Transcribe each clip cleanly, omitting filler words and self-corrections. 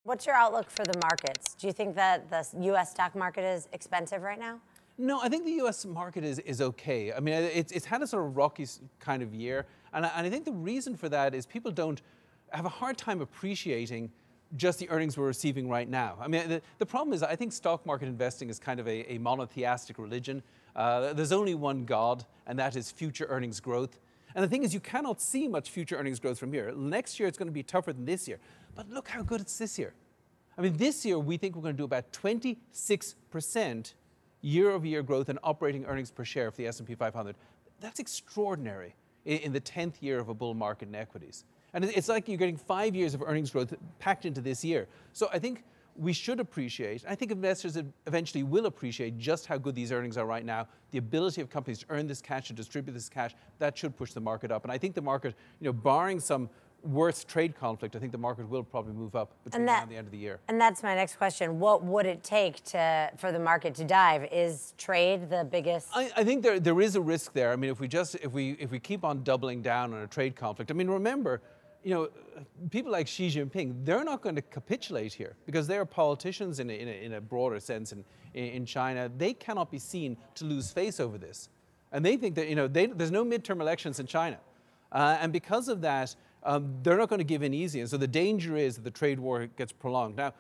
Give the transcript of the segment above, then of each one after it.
What's your outlook for the markets? Do you think that the U.S. stock market is expensive right now? No, I think the U.S. market is okay. I mean, it's had a sort of rocky kind of year. And I think the reason for that is people don't have a hard time appreciating just the earnings we're receiving right now. I mean, the problem is I think stock market investing is kind of a monotheistic religion. There's only one God, and that is future earnings growth. And the thing is, you cannot see much future earnings growth from here. Next year, it's going to be tougher than this year. But look how good it's this year. I mean, this year, we think we're going to do about 26% year-over-year growth in operating earnings per share for the S&P 500. That's extraordinary in the 10th year of a bull market in equities. And it's like you're getting 5 years of earnings growth packed into this year. So I think we should appreciate, I think investors eventually will appreciate just how good these earnings are right now. The ability of companies to earn this cash, to distribute this cash, that should push the market up. And I think the market, barring some worse trade conflict, I think the market will probably move up between now and the end of the year. And that's my next question. What would it take for the market to dive? Is trade the biggest? I think there is a risk there. I mean, if we keep on doubling down on a trade conflict, I mean, remember, people like Xi Jinping, they're not going to capitulate here because they're politicians in a broader sense in China. They cannot be seen to lose face over this. And they think that, there's no midterm elections in China. And because of that, they're not going to give in easy. And so the danger is that the trade war gets prolonged. Now,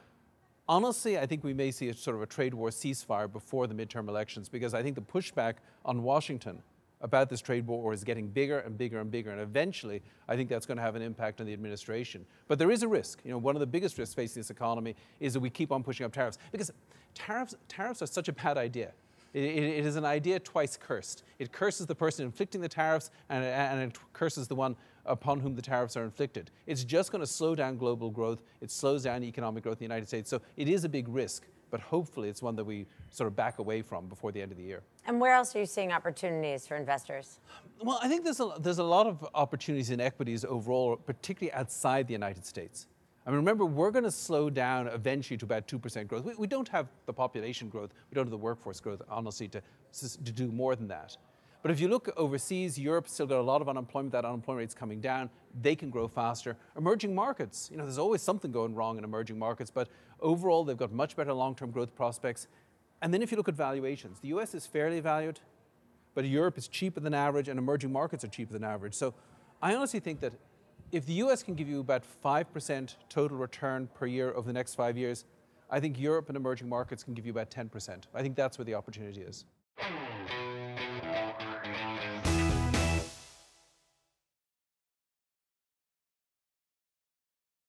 honestly, I think we may see a sort of a trade war ceasefire before the midterm elections because I think the pushback on Washington about this trade war is getting bigger and bigger and bigger. And eventually, I think that's going to have an impact on the administration. But there is a risk. One of the biggest risks facing this economy is that we keep on pushing up tariffs because tariffs are such a bad idea. It is an idea twice cursed. It curses the person inflicting the tariffs and it curses the one upon whom the tariffs are inflicted. It's just going to slow down global growth. It slows down economic growth in the United States. So it is a big risk, but hopefully it's one that we sort of back away from before the end of the year. And where else are you seeing opportunities for investors? Well, I think there's a lot of opportunities in equities overall, particularly outside the United States. I mean, remember, we're going to slow down eventually to about 2% growth. We don't have the population growth. We don't have the workforce growth, honestly, to do more than that. But if you look overseas, Europe's still got a lot of unemployment. That unemployment rate's coming down. They can grow faster. Emerging markets, there's always something going wrong in emerging markets, but overall, they've got much better long-term growth prospects. And then if you look at valuations, the US is fairly valued, but Europe is cheaper than average, and emerging markets are cheaper than average. So I honestly think that if the US can give you about 5% total return per year over the next 5 years, I think Europe and emerging markets can give you about 10%. I think that's where the opportunity is.